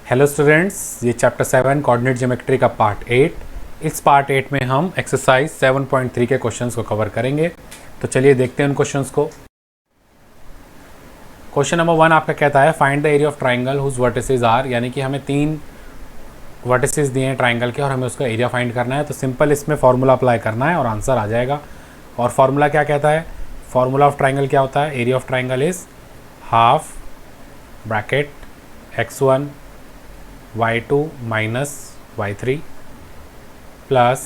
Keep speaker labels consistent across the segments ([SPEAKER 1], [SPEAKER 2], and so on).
[SPEAKER 1] Hello students, ये chapter 7 coordinate geometry का part 8। इस पार्ट 8 में हम एक्सरसाइज 7.3 के क्वेश्चंस को कवर करेंगे। तो चलिए देखते हैं उन क्वेश्चंस को। क्वेश्चन नंबर 1 आपका कहता है find the area of triangle whose vertices are, यानी कि हमें 3 वर्टिसेस दिए हैं ट्राइंगल के और हमें उसका एरिया फाइंड करना है। तो सिंपल इसमें फॉर्मूला अप्लाई करना है और आंसर आ जाएगा। और फार्मूला क्या कहता है? फार्मूला ऑफ ट्राइंगल क्या होता है? Area of triangle is half bracket x1 y2 minus y3 plus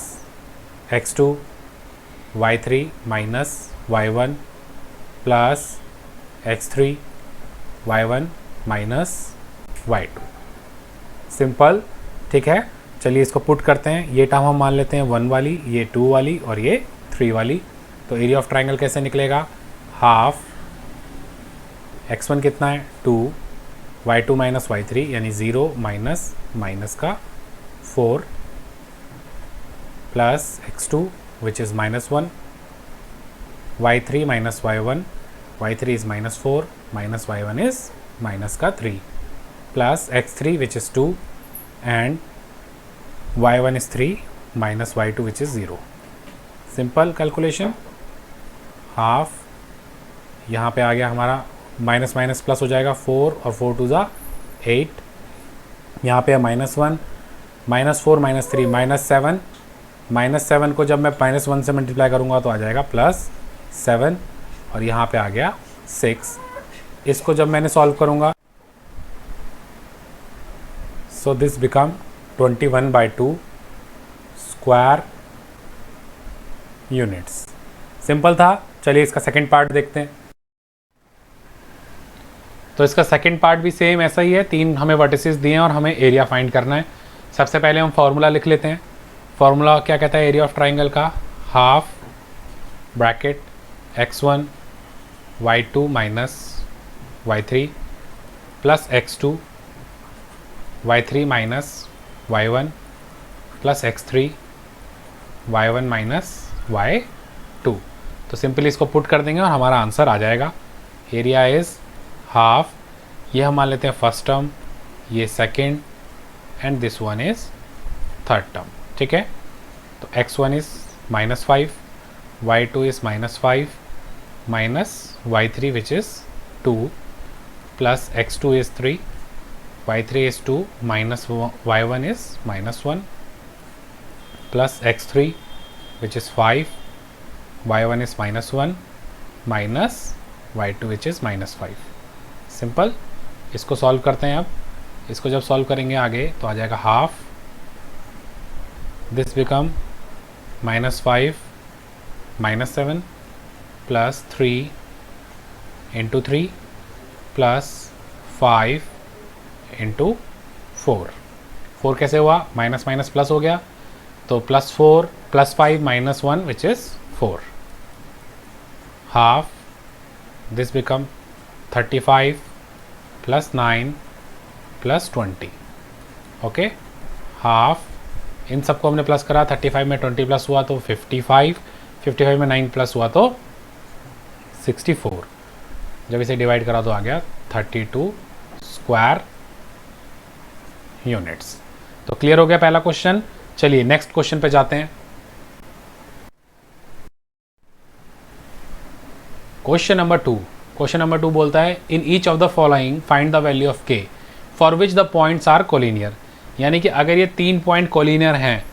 [SPEAKER 1] x2 y3 minus y1 plus x3 y1 minus y2। Simple, ठीक है। चलिए इसको पुट करते हैं। ये टर्म हम मान लेते हैं 1 वाली, ये 2 वाली और ये 3 वाली। तो एरिया ऑफ ट्राइंगल कैसे निकलेगा? हाफ x1 कितना है? 2, y2 माइनस y3 यानी 0 माइनस माइनस का 4 plus x2 which is -1, y3 minus y1, y3 is -4 minus y1 is minus का 3 plus x3 which is 2 and y1 is 3 minus y2 which is 0। Simple calculation. Half यहाँ पे आ गया हमारा, minus minus plus हो जाएगा 4 और 4 to ज़ा 8। यहाँ पे है -1 -4 -3 -7। -7 को जब मैं -1 से मल्टीप्लाई करूँगा तो आ जाएगा +7 और यहाँ पे आ गया 6। इसको जब मैंने सॉल्व करूँगा सो this become 21/2 square units. Simple था। चलिए इसका सेकेंड पार्ट देखते हैं। तो इसका सेकंड पार्ट भी सेम ऐसा ही है। 3 हमें वर्टिसेस दिए हैं और हमें एरिया फाइंड करना है। सबसे पहले हम फार्मूला लिख लेते हैं। फार्मूला क्या कहता है एरिया ऑफ ट्राइंगल का? Half bracket x1 y2 minus y3 plus x2 y3 minus y1 plus x3 y1 minus y2। तो सिंपली इसको पुट कर देंगे और हमारा आंसर आ जाएगा। एरिया इज़ हाफ, ये हम मान लेते हैं फर्स्ट टर्म, ये second and this one is third term. ठीक है। तो x1 is -5, y2 is -5 minus y3 which is 2 plus x2 is 3, y3 is 2 minus y1 is -1 plus x3 which is 5, y1 is -1 minus y2 which is -5। Simple. इसको solve करते हैं। अब इसको जब solve करेंगे आगे तो आ जाएगा half, this become -5 -7 plus 3 into 3 plus 5 into 4 कैसे हुआ? माइनस माइनस प्लस हो गया तो +4 +5 -1 which is 4। Half, this become 35 plus 9 plus 20। Okay. Half, इन सबको हमने प्लस करा। 35 में 20 प्लस हुआ तो 55, 55 में 9 प्लस हुआ तो 64। जब इसे डिवाइड करा तो आ गया 32 स्क्वायर यूनिट्स। तो क्लियर हो गया पहला क्वेश्चन। चलिए नेक्स्ट क्वेश्चन पे जाते हैं। क्वेश्चन नंबर 2 बोलता है in each of the following find the value of k for which the points are collinear. यानी कि अगर ये 3 पॉइंट कोलिनियर हैं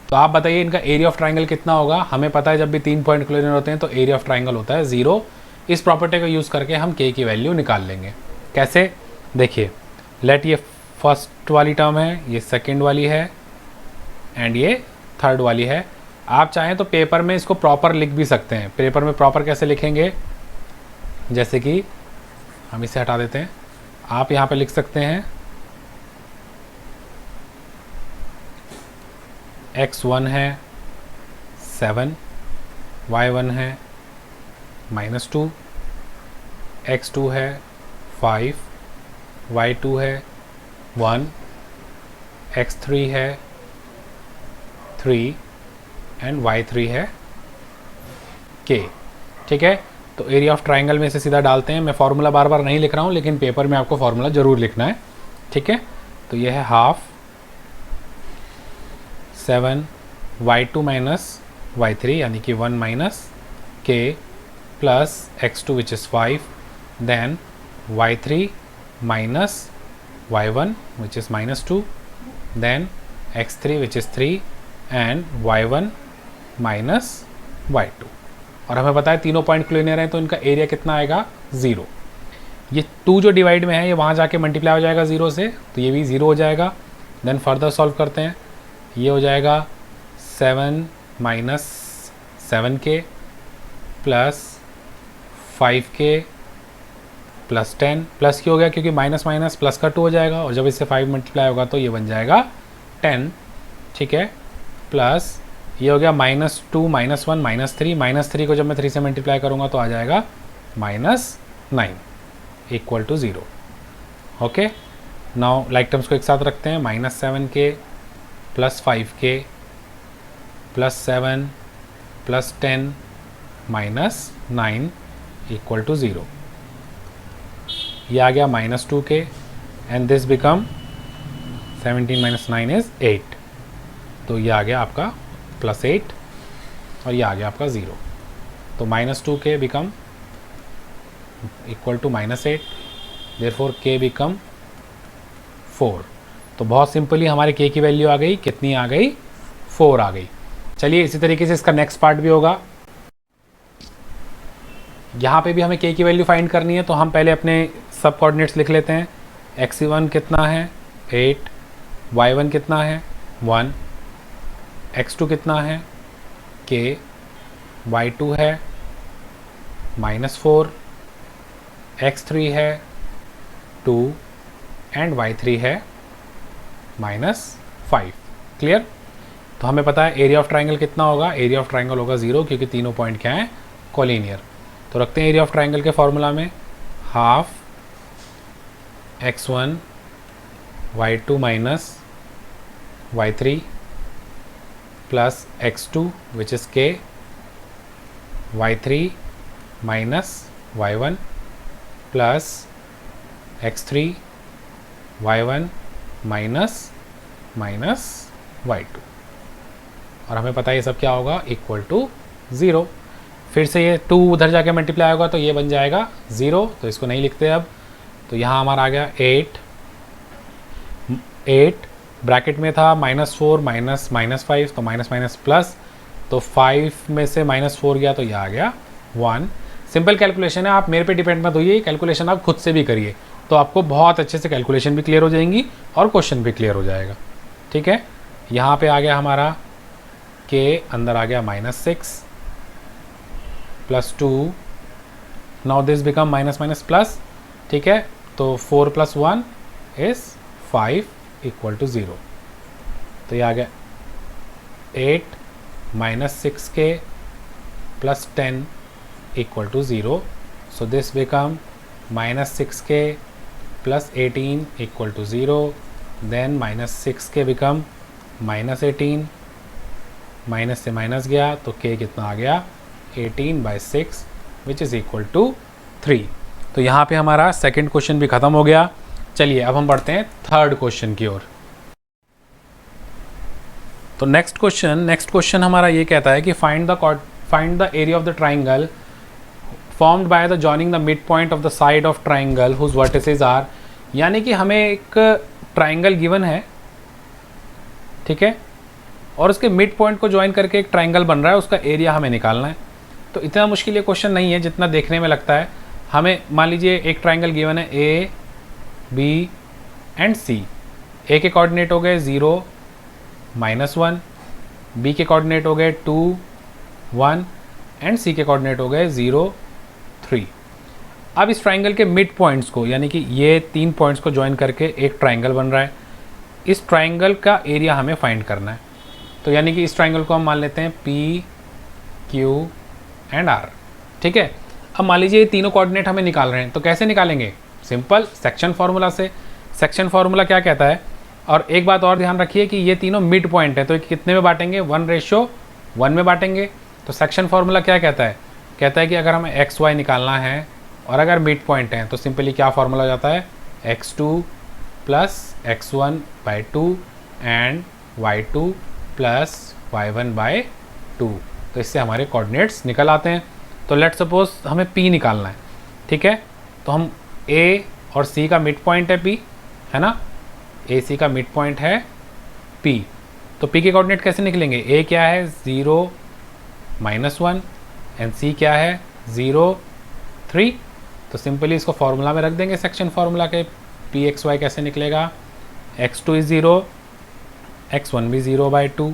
[SPEAKER 1] तो आप बताइए इनका एरिया ऑफ ट्राइंगल कितना होगा। हमें पता है जब भी 3 पॉइंट कोलिनियर होते हैं तो एरिया ऑफ ट्राइंगल होता है 0। इस प्रॉपर्टी को यूज़ करके हम के की वैल्यू निकाल लेंगे। कैसे? देखिए, लेट ये फर्स्ट वाली टर्म है, ये सेकेंड वाली है एंड ये थर्ड वाली है। आप चाहें तो पेपर में इसको प्रॉपर लिख भी सकते हैं। पेपर में प्रॉपर कैसे लिखेंगे? जैसे कि हम इसे हटा देते हैं। आप यहाँ पे लिख सकते हैं x1 है 7, y1 है -2, x2 है 5, y2 है 1, x3 है 3 एंड y3 है k। ठीक है। तो एरिया ऑफ ट्राइंगल में से सीधा डालते हैं। मैं फार्मूला बार बार नहीं लिख रहा हूँ, लेकिन पेपर में आपको फार्मूला ज़रूर लिखना है। ठीक है। तो ये है हाफ 7 y2 माइनस y3 यानी कि 1 minus k plus x2 which is 5 then y3 minus y1 which is minus 2 then x3 which is 3 and y1 minus y2। और हमें पता है तीनों पॉइंट कोलिनियर हैं तो इनका एरिया कितना आएगा 0। ये 2 जो डिवाइड में है ये वहाँ जाके मल्टीप्लाई हो जाएगा 0 से, तो ये भी 0 हो जाएगा। देन फर्दर सॉल्व करते हैं, ये हो जाएगा 7 minus 7k plus 5k plus 10 plus क्यों हो गया क्योंकि माइनस माइनस प्लस का 2 हो जाएगा और जब इससे 5 मल्टीप्लाई होगा तो ये बन जाएगा 10, ठीक है। प्लस ये हो गया -2 -1 -3 को जब मैं 3 से मल्टीप्लाई करूँगा तो आ जाएगा -9 equal to 0। Okay, now like terms को एक साथ रखते हैं, -7k plus 5k plus 7 plus 10 -9 equal to 0। ये आ गया -2k and this become 17 minus 9 is 8, तो ये आ गया आपका +8 और ये आ गया आपका 0। तो -2k become equal to -8, therefore k become 4। तो बहुत सिंपली हमारे k की वैल्यू आ गई, कितनी आ गई 4 आ गई। चलिए इसी तरीके से इसका नेक्स्ट पार्ट भी होगा। यहाँ पे भी हमें k की वैल्यू फाइंड करनी है तो हम पहले अपने सब कोऑर्डिनेट्स लिख लेते हैं। x1 कितना है 8, y1 कितना है 1, x2 कितना है k, y2 है -4, x3 है 2 एंड y3 है -5। क्लियर? तो हमें पता है एरिया ऑफ ट्राइंगल कितना होगा, एरिया ऑफ ट्राइंगल होगा 0 क्योंकि तीनों पॉइंट क्या हैं कोलिनियर। तो रखते हैं एरिया ऑफ ट्राइंगल के फॉर्मूला में half x1 y2 minus y3 plus x2 which is k, y3 minus y1 plus x3 y1 minus y2। और हमें पता है ये सब क्या होगा इक्वल टू 0। फिर से ये 2 उधर जाके मल्टीप्लाई होगा तो ये बन जाएगा 0, तो इसको नहीं लिखते अब। तो यहाँ हमारा आ गया 8 ब्रैकेट में था -4 -5, तो माइनस माइनस प्लस, तो 5 में से -4 गया तो ये आ गया 1। सिंपल कैलकुलेशन है, आप मेरे पे डिपेंड मत होइए, कैलकुलेशन आप खुद से भी करिए तो आपको बहुत अच्छे से कैलकुलेशन भी क्लियर हो जाएंगी और क्वेश्चन भी क्लियर हो जाएगा। ठीक है, यहाँ पे आ गया हमारा k, अंदर आ गया -6 plus 2, now this become minus minus plus. ठीक है, तो 4 + 1 इज़ 5 इक्वल टू 0। तो ये आ गया 8 -6k plus 10 equal to 0। So this become -6k plus 18 equal to 0। Then -6k become -18, minus से माइनस गया तो k कितना आ गया 18/6 विच इज़ इक्वल टू 3। तो यहाँ पे हमारा सेकंड क्वेश्चन भी ख़त्म हो गया। चलिए अब हम बढ़ते हैं थर्ड क्वेश्चन की ओर। तो नेक्स्ट क्वेश्चन हमारा ये कहता है कि find the area of the triangle formed by the joining the mid point of the side of triangle whose vertices are. यानी कि हमें एक ट्राइंगल गिवन है, ठीक है, और उसके मिड पॉइंट को ज्वाइन करके एक ट्राइंगल बन रहा है, उसका एरिया हमें निकालना है। तो इतना मुश्किल ये क्वेश्चन नहीं है जितना देखने में लगता है। हमें मान लीजिए एक ट्राइंगल गिवन है ए, बी एंड सी। ए के कोऑर्डिनेट हो गए 0 -1, बी के कोऑर्डिनेट हो गए 2 1 एंड सी के कोऑर्डिनेट हो गए 0 3। अब इस ट्राइंगल के मिड पॉइंट्स को, यानी कि ये 3 पॉइंट्स को ज्वाइन करके एक ट्राइंगल बन रहा है। इस ट्राइंगल का एरिया हमें फाइंड करना है। तो यानी कि इस ट्राइंगल को हम मान लेते हैं P, Q एंड R। ठीक है, अब मान लीजिए ये तीनों कोऑर्डिनेट हमें निकाल रहे हैं, तो कैसे निकालेंगे? सिंपल सेक्शन फार्मूला से। सेक्शन फार्मूला क्या कहता है? और एक बात और ध्यान रखिए कि ये तीनों मिड पॉइंट है, तो कितने में बांटेंगे? 1:1 में बांटेंगे। तो सेक्शन फार्मूला क्या कहता है? कहता है कि अगर हमें x y निकालना है और अगर मिड पॉइंट है तो सिंपली क्या फार्मूला हो जाता है? x2 plus x1/2 and y2 plus y1/2। तो इससे हमारे कोऑर्डिनेट्स निकल आते हैं। तो लेट सपोज हमें p निकालना है, ठीक है। तो हम a और c का मिड पॉइंट है p, है ना, a c का मिड पॉइंट है p। तो p के कोऑर्डिनेट कैसे निकलेंगे? a क्या है 0 -1 एंड c क्या है 0 3। तो सिंपली इसको फॉर्मूला में रख देंगे, सेक्शन फार्मूला के। पी एक्स वाई कैसे निकलेगा? x2 इज़ 0, x1 भी 0/2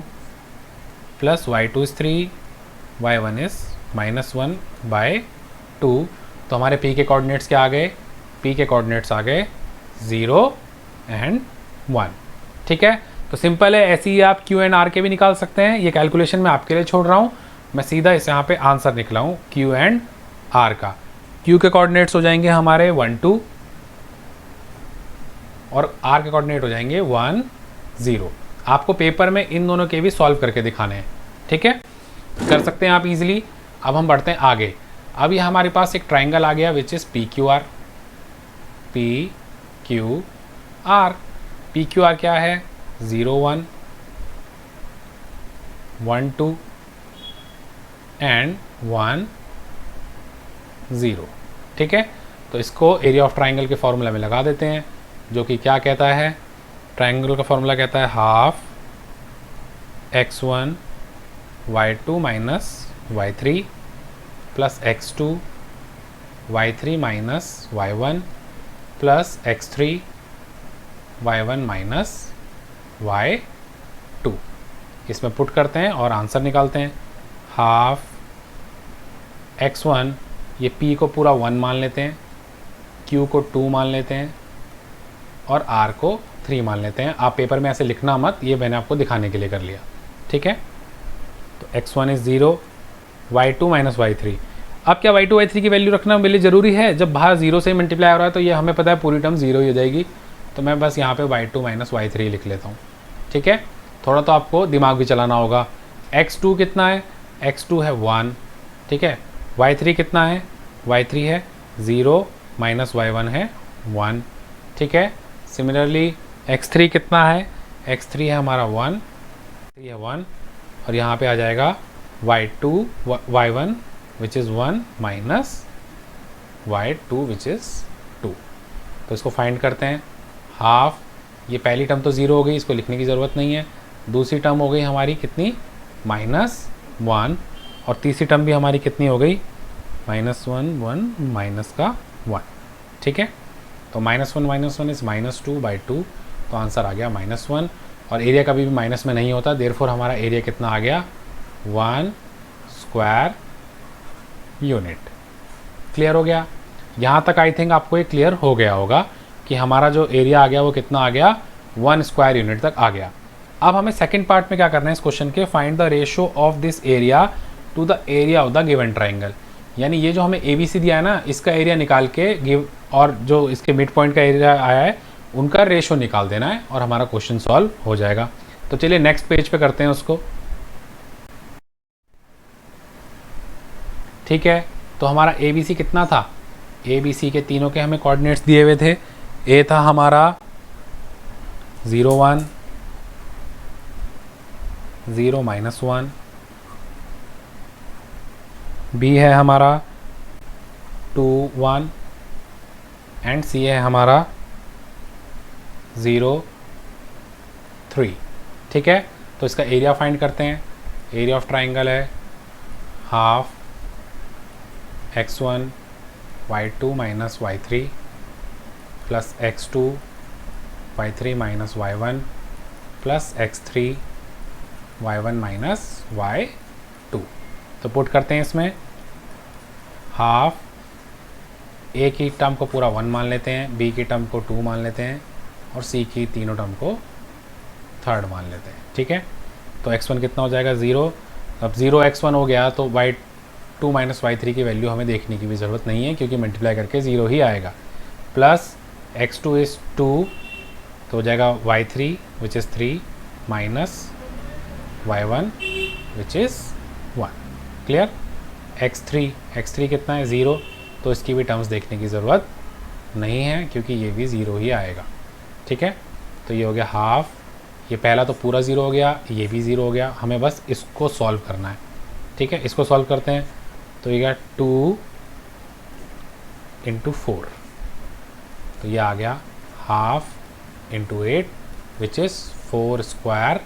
[SPEAKER 1] plus y2 is 3, y1 is -1/2। तो हमारे p के कोऑर्डिनेट्स क्या आ गए? p के कोऑर्डिनेट्स आ गए 0 एंड 1, ठीक है। तो सिंपल है, ऐसे ही आप q एंड r के भी निकाल सकते हैं। ये कैलकुलेशन मैं आपके लिए छोड़ रहा हूँ, मैं सीधा इस यहाँ पे आंसर निकला हूँ q एंड r का। q के कोऑर्डिनेट्स हो जाएंगे हमारे 1 2 और r के कोऑर्डिनेट हो जाएंगे 1 0। आपको पेपर में इन दोनों के भी सॉल्व करके दिखाने हैं, ठीक है, कर सकते हैं आप इजीली। अब हम बढ़ते हैं आगे। अब ये हमारे पास एक ट्राइंगल आ गया which is PQR। PQR, PQR क्या है? 0 1 1 2 एंड 1 0, ठीक है। तो इसको एरिया ऑफ ट्राइंगल के फॉर्मूला में लगा देते हैं, जो कि क्या कहता है? ट्राइंगल का फॉर्मूला कहता है half x1 y2 minus y3 plus x2 y3 minus y1 plus x3 y1 minus y2। इसमें पुट करते हैं और आंसर निकालते हैं। हाफ x1, ये p को पूरा 1 मान लेते हैं, q को 2 मान लेते हैं और r को 3 मान लेते हैं। आप पेपर में ऐसे लिखना मत, ये मैंने आपको दिखाने के लिए कर लिया, ठीक है। तो x1 is 0, y2 minus y3। अब क्या y2 y3 की वैल्यू रखना मेरे लिए ज़रूरी है? जब बाहर 0 से मल्टीप्लाई हो रहा है तो ये हमें पता है पूरी टर्म 0 ही हो जाएगी। तो मैं बस यहाँ पे y2 माइनस y3 लिख लेता हूँ, ठीक है। थोड़ा तो आपको दिमाग भी चलाना होगा। x2 कितना है? x2 है 1, ठीक है। y3 कितना है? y3 है 0 माइनस y1 है 1, ठीक है। सिमिलरली x3 कितना है? x3 है हमारा 1, 3 है 1 और यहाँ पे आ जाएगा y1 which is 1 minus y2 which is 2। तो इसको फाइंड करते हैं। हाफ, ये पहली टर्म तो 0 हो गई, इसको लिखने की ज़रूरत नहीं है। दूसरी टर्म हो गई हमारी कितनी? -1 और तीसरी टर्म भी हमारी कितनी हो गई? -1 1 माइनस का 1, ठीक है। तो -1 माइनस 1 इज़ -2/2। तो आंसर आ गया -1 और एरिया कभी भी माइनस में नहीं होता, देयरफॉर हमारा एरिया कितना आ गया? 1 स्क्वायर यूनिट। क्लियर हो गया? यहाँ तक आई थिंक आपको ये क्लियर हो गया होगा कि हमारा जो एरिया आ गया वो कितना आ गया? 1 स्क्वायर यूनिट तक आ गया। अब हमें सेकंड पार्ट में क्या करना है इस क्वेश्चन के? Find the ratio of this area to the area of the given triangle. यानी ये जो हमें ABC दिया है ना, इसका एरिया निकाल के गिव और जो इसके मिड पॉइंट का एरिया आया है उनका रेशियो निकाल देना है और हमारा क्वेश्चन सॉल्व हो जाएगा। तो चलिए नेक्स्ट पेज पे करते हैं उसको, ठीक है। तो हमारा ABC कितना था? ABC के तीनों के हमें कोऑर्डिनेट्स दिए हुए थे। A था हमारा 0 1 0 -1, B है हमारा 2 1 एंड C है हमारा 0 3, ठीक है। तो इसका एरिया फाइंड करते हैं। एरिया ऑफ ट्राइंगल है half x1 y2 minus y3 plus x2 y3 minus y1 plus x3 y1 minus y2। तो पुट करते हैं इसमें। हाफ A की टर्म को पूरा 1 मान लेते हैं, B की टर्म को 2 मान लेते हैं और C की तीनों टर्म को 3rd मान लेते हैं, ठीक है। तो x1 कितना हो जाएगा? 0। अब 0 x1 हो गया तो y2 माइनस y3 की वैल्यू हमें देखने की भी ज़रूरत नहीं है क्योंकि मल्टीप्लाई करके 0 ही आएगा। प्लस x2 इज़ 2 तो हो जाएगा y3 which is 3 minus y1 which is 1। Clear? x3 कितना है? 0। तो इसकी भी टर्म्स देखने की ज़रूरत नहीं है क्योंकि ये भी 0 ही आएगा। ठीक है, तो ये हो गया हाफ, ये पहला तो पूरा ज़ीरो हो गया, ये भी ज़ीरो हो गया, हमें बस इसको सॉल्व करना है। ठीक है, इसको सॉल्व करते हैं, तो ये गया 2 × 4, तो ये आ गया half into 8 which is 4 square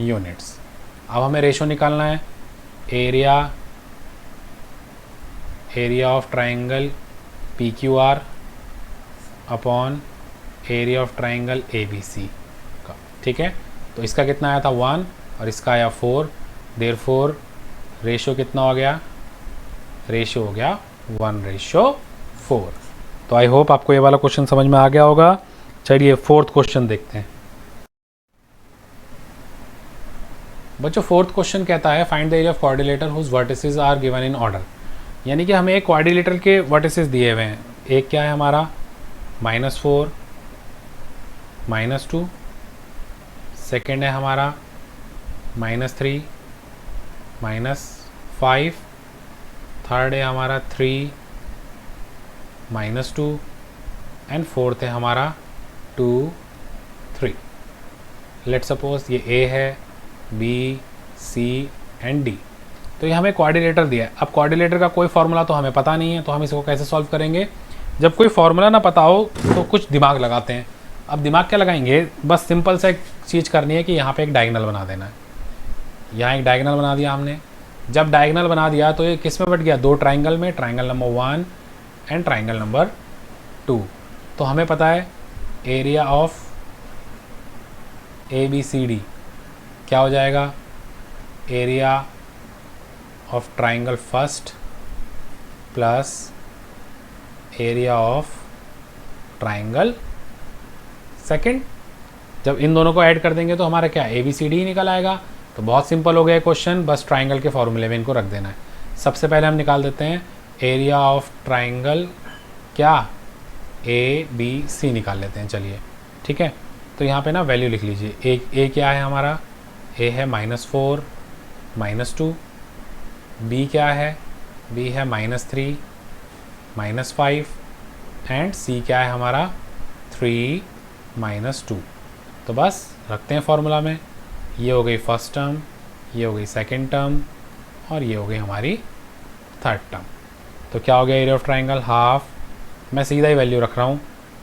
[SPEAKER 1] units. अब हमें रेशो निकालना है, area of triangle PQR upon area of triangle ABC का। ठीक है, तो इसका कितना आया था 1 और इसका आया 4, देयरफॉर रेशो कितना हो गया, रेशो हो गया 1:4। तो आई होप आपको ये वाला क्वेश्चन समझ में आ गया होगा। चलिए फोर्थ क्वेश्चन देखते हैं। बच्चों फोर्थ क्वेश्चन कहता है find the area of quadrilateral whose vertices are given in order, यानी कि हमें एक क्वाड्रिलेटर के वर्टिसेस दिए हुए हैं। एक क्या है हमारा -4 -2, सेकेंड है हमारा -3 -5, थर्ड है हमारा 3 -2 एंड फोर्थ है हमारा 2 3। लेट सपोज ये A है, B C एंड D, तो ये हमें क्वाड्रिलेटर दिया है। अब क्वाड्रिलेटर का कोई फार्मूला तो हमें पता नहीं है, तो हम इसको कैसे सॉल्व करेंगे। जब कोई फार्मूला ना पता हो तो कुछ दिमाग लगाते हैं। अब दिमाग क्या लगाएंगे, बस सिंपल सा एक चीज़ करनी है कि यहाँ पे एक डायगोनल बना देना है। यहाँ एक डायगोनल बना दिया हमने, जब डायगोनल बना दिया तो ये किस में बट गया, 2 ट्राइंगल में, triangle number 1 and triangle number 2। तो हमें पता है एरिया ऑफ ABCD क्या हो जाएगा, area of triangle first plus area of triangle second. जब इन दोनों को ऐड कर देंगे तो हमारा क्या ABCD ही निकल आएगा। तो बहुत सिंपल हो गया क्वेश्चन, बस ट्राइंगल के फॉर्मूले में इनको रख देना है। सबसे पहले हम निकाल देते हैं एरिया ऑफ ट्राइंगल क्या ABC निकाल लेते हैं। चलिए ठीक है, तो यहाँ पे ना वैल्यू लिख लीजिए। A क्या है हमारा, A है -4 -2, B क्या है, B है -3 -5 एंड C क्या है हमारा 3 -2। तो बस रखते हैं फॉर्मूला में, ये हो गई फर्स्ट टर्म, ये हो गई सेकंड टर्म और ये हो गई हमारी थर्ड टर्म। तो क्या हो गया एरिया ऑफ ट्राइंगल हाफ, मैं सीधा ही वैल्यू रख रहा हूँ,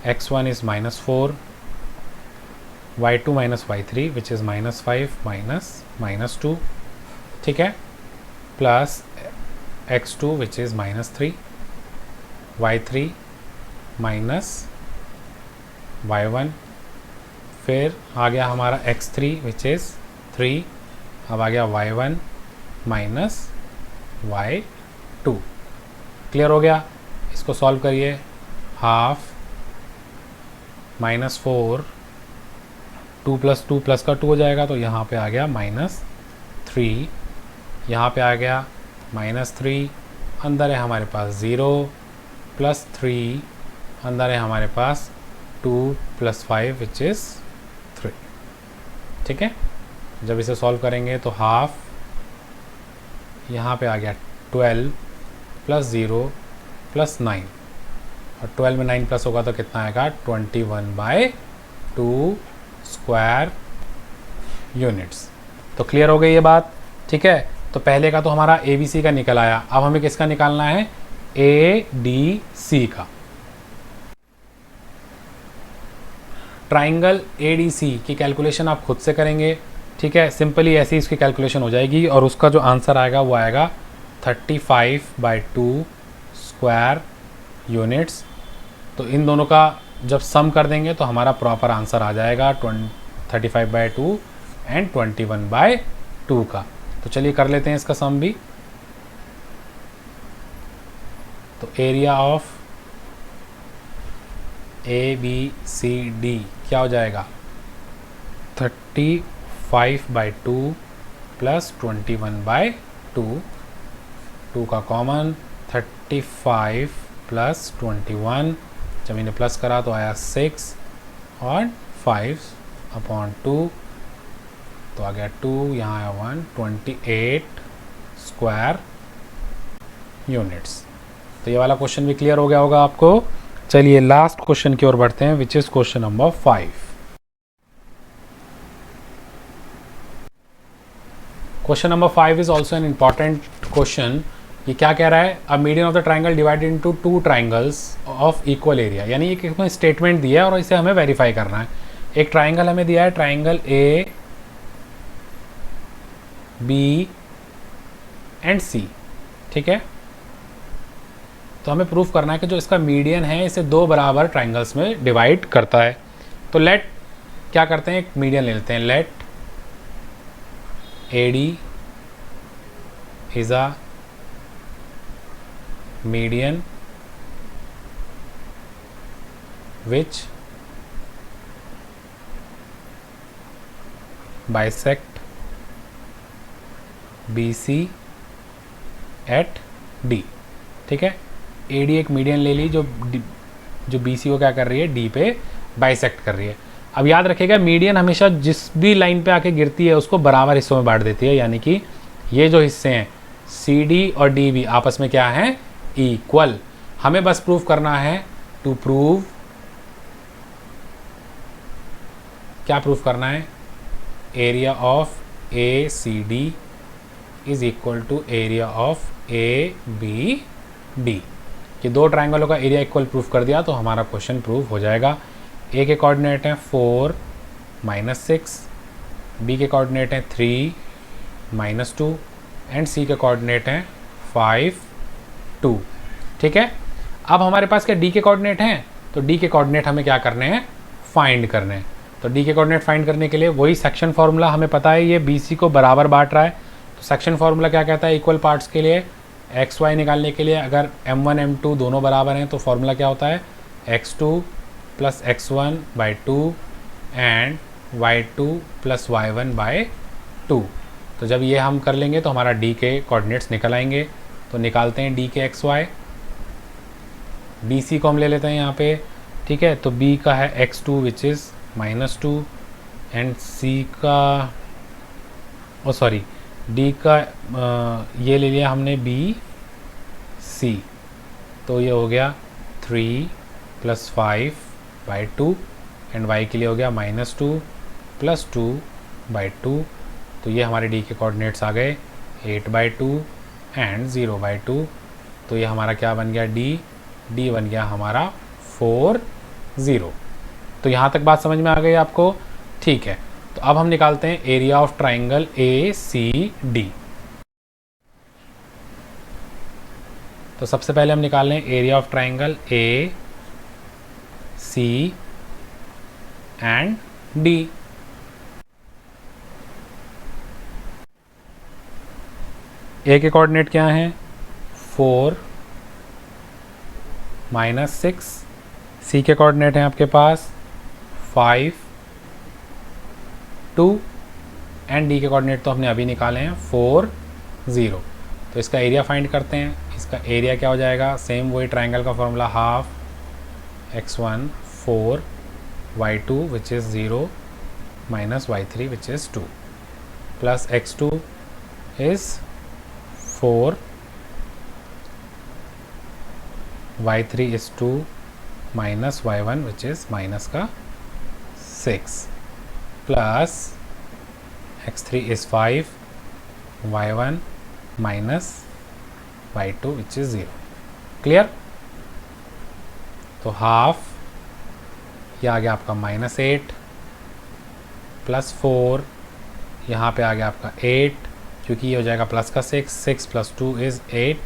[SPEAKER 1] x1 is -4, y2 - y3 which is -5 -2, ठीक है, plus x2 which is -3, y3 -y1, फिर आ गया हमारा x3 विच इज़ 3, अब आ गया y1 -y2। क्लियर हो गया, इसको सॉल्व करिए। हाफ -4 2 + 2 + का 2 हो जाएगा, तो यहाँ पे आ गया -3, यहाँ पे आ गया -3, अंदर है हमारे पास 0 + 3, अंदर है हमारे पास 2 + 5 विच इज़ 3। ठीक है, जब इसे सॉल्व करेंगे तो हाफ यहाँ पे आ गया 12 + 0 + 9, और 12 में 9 प्लस होगा तो कितना आएगा 21/2 स्क्वायर यूनिट्स। तो क्लियर हो गई ये बात। ठीक है, तो पहले का तो हमारा ABC का निकल आया, अब हमें किसका निकालना है, ADC का। ट्राइंगल ADC की कैलकुलेशन आप खुद से करेंगे। ठीक है, सिंपली ऐसी इसकी कैलकुलेशन हो जाएगी और उसका जो आंसर आएगा वो आएगा 35/2 स्क्वायर यूनिट्स। तो इन दोनों का जब सम कर देंगे तो हमारा प्रॉपर आंसर आ जाएगा 35/2 एंड 21/2 का। तो चलिए कर लेते हैं इसका सम भी। तो एरिया ऑफ ABCD क्या हो जाएगा, 35/2 + 21/2, 2 का कॉमन, 35 + 21, जब इन्हें प्लस करा तो आया 6 और 5/2, तो आ गया 2, यहाँ आया 1, 28 स्क्वायर यूनिट्स। तो ये वाला क्वेश्चन भी क्लियर हो गया होगा आपको। चलिए लास्ट क्वेश्चन की ओर बढ़ते हैं, which is question number 5। Question number 5 is also an important question. ये क्या कह रहा है, a median of the triangle divided into two triangles of equal area, यानी एक इसमें स्टेटमेंट दिया है और इसे हमें वेरीफाई करना है। एक ट्राइंगल हमें दिया है, ट्राइंगल ए बी एंड सी, ठीक है। तो हमें प्रूफ करना है कि जो इसका मीडियन है इसे दो बराबर ट्राइंगल्स में डिवाइड करता है। तो लेट क्या करते हैं, एक मीडियन ले लेते हैं, let A D is a median which bisect BC at D, ठीक है। AD एक मीडियन ले ली जो BC को क्या कर रही है, D पे बाइसेक्ट कर रही है। अब याद रखिएगा मीडियन हमेशा जिस भी लाइन पे आके गिरती है उसको बराबर हिस्सों में बांट देती है, यानी कि ये जो हिस्से हैं CD और DB आपस में क्या है, इक्वल। हमें बस प्रूफ करना है, टू प्रूव, क्या प्रूफ करना है, area of ACD is equal to area of ABD। कि दो ट्राइंगलों का एरिया इक्वल प्रूफ कर दिया तो हमारा क्वेश्चन प्रूफ हो जाएगा। ए के कोऑर्डिनेट हैं 4 -6, बी के कोऑर्डिनेट हैं 3 -2 एंड सी के कोऑर्डिनेट हैं 5 2, ठीक है। अब हमारे पास क्या डी के कोऑर्डिनेट हैं, तो डी के कोऑर्डिनेट हमें क्या करने हैं, फाइंड करने हैं। तो डी के कोऑर्डिनेट फाइंड करने के लिए वही सेक्शन फार्मूला, हमें पता है ये BC को बराबर बांट रहा है, तो सेक्शन फार्मूला क्या कहता है, इक्वल पार्ट्स के लिए XY निकालने के लिए अगर M1 M2 दोनों बराबर हैं तो फार्मूला क्या होता है, X2 + X1/2 and Y2 + Y1/2। तो जब ये हम कर लेंगे तो हमारा डी के कोऑर्डिनेट्स निकल आएंगे। तो निकालते हैं डी के XY, BC को हम ले लेते हैं यहाँ पे, ठीक है। तो B का है X2 which is -2 and C का D का ये ले लिया हमने BC, तो ये हो गया 3 + 5/2 एंड Y के लिए हो गया -2 + 2/2। तो ये हमारे D के कोऑर्डिनेट्स आ गए 8/2 एंड 0/2। तो ये हमारा क्या बन गया, D बन गया हमारा 4 0। तो यहाँ तक बात समझ में आ गई आपको, ठीक है। तो अब हम निकालते हैं एरिया ऑफ ट्राइंगल ACD। तो सबसे पहले हम निकाल लें area of triangle AC and D। A के कोऑर्डिनेट क्या हैं, 4 -6, C के कोऑर्डिनेट हैं आपके पास 5 2 एंड D के कोऑर्डिनेट तो हमने अभी निकाले हैं 4 0। तो इसका एरिया फाइंड करते हैं। इसका एरिया क्या हो जाएगा, सेम वही ट्राइंगल का formula, half X1 4 Y2 which is 0 -Y3 which is 2 plus X2 is 4 Y3 is 2 -Y1 which is -6 plus X3 is 5 Y1 -Y2 which is 0। Clear. तो हाफ ये आ गया आपका -8 + 4, यहाँ पे आ गया आपका 8 क्योंकि ये हो जाएगा प्लस का 6 + 2 is 8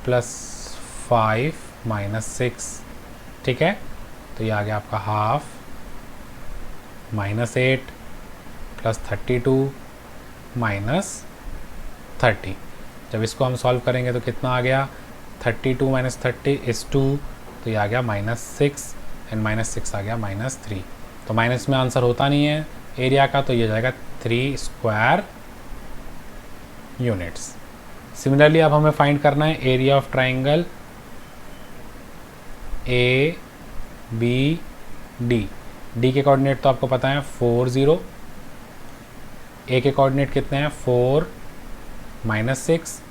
[SPEAKER 1] + 5 -6, ठीक है। तो ये आ गया आपका हाफ -8 + 32 -30। जब इसको हम सॉल्व करेंगे तो कितना आ गया, 32 - 30 is 2, तो ये आ गया -6 एंड -6 आ गया -3। तो माइनस में आंसर होता नहीं है एरिया का, तो ये हो जाएगा 3 स्क्वायर यूनिट्स। सिमिलरली अब हमें फाइंड करना है area of triangle ABD। D के कोऑर्डिनेट तो आपको पता है 4 0, A के कोऑर्डिनेट कितने हैं 4 -6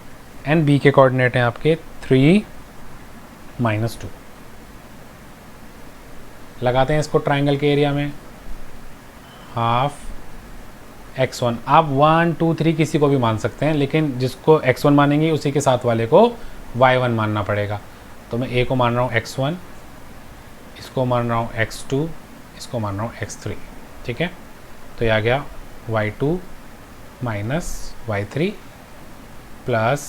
[SPEAKER 1] एंड B के कोऑर्डिनेट हैं आपके 3 -2। लगाते हैं इसको ट्राइंगल के एरिया में, हाफ x1। आप 1 2 3 किसी को भी मान सकते हैं, लेकिन जिसको x1 मानेंगे उसी के साथ वाले को y1 मानना पड़ेगा। तो मैं a को मान रहा हूँ x1, इसको मान रहा हूँ x2, इसको मान रहा हूँ x3। ठीक है, तो ये आ गया y2 minus y3 plus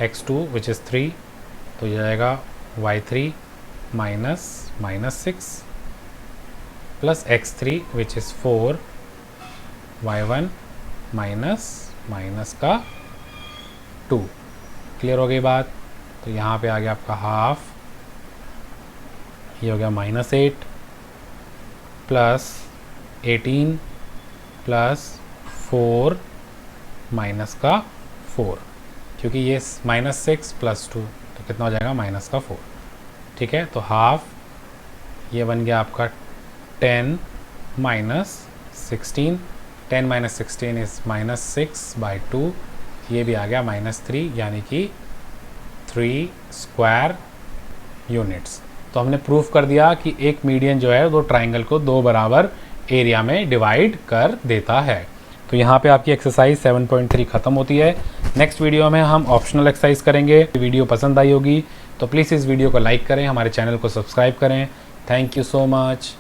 [SPEAKER 1] x2 which is 3, तो ये आएगा y3 minus 6 plus x3 which is 4, y1 minus का 2। क्लियर हो गई बात। तो यहाँ पे आ गया आपका हाफ, ये हो गया -8 प्लस 18 प्लस 4 माइनस का 4, क्योंकि ये -6 प्लस 2 तो कितना हो जाएगा -4। ठीक है, तो हाफ ये बन गया आपका 10 माइनस 16, 10 माइनस 16 इज़ -6/2, ये भी आ गया -3, यानी कि 3 स्क्वायर यूनिट्स। तो हमने प्रूफ कर दिया कि एक मीडियन जो है वो ट्राइंगल को 2 बराबर एरिया में डिवाइड कर देता है। तो यहाँ पे आपकी एक्सरसाइज 7.3 ख़त्म होती है। नेक्स्ट वीडियो में हम ऑप्शनल एक्सरसाइज करेंगे। वीडियो पसंद आई होगी तो प्लीज़ इस वीडियो को लाइक करें, हमारे चैनल को सब्सक्राइब करें। Thank you so much.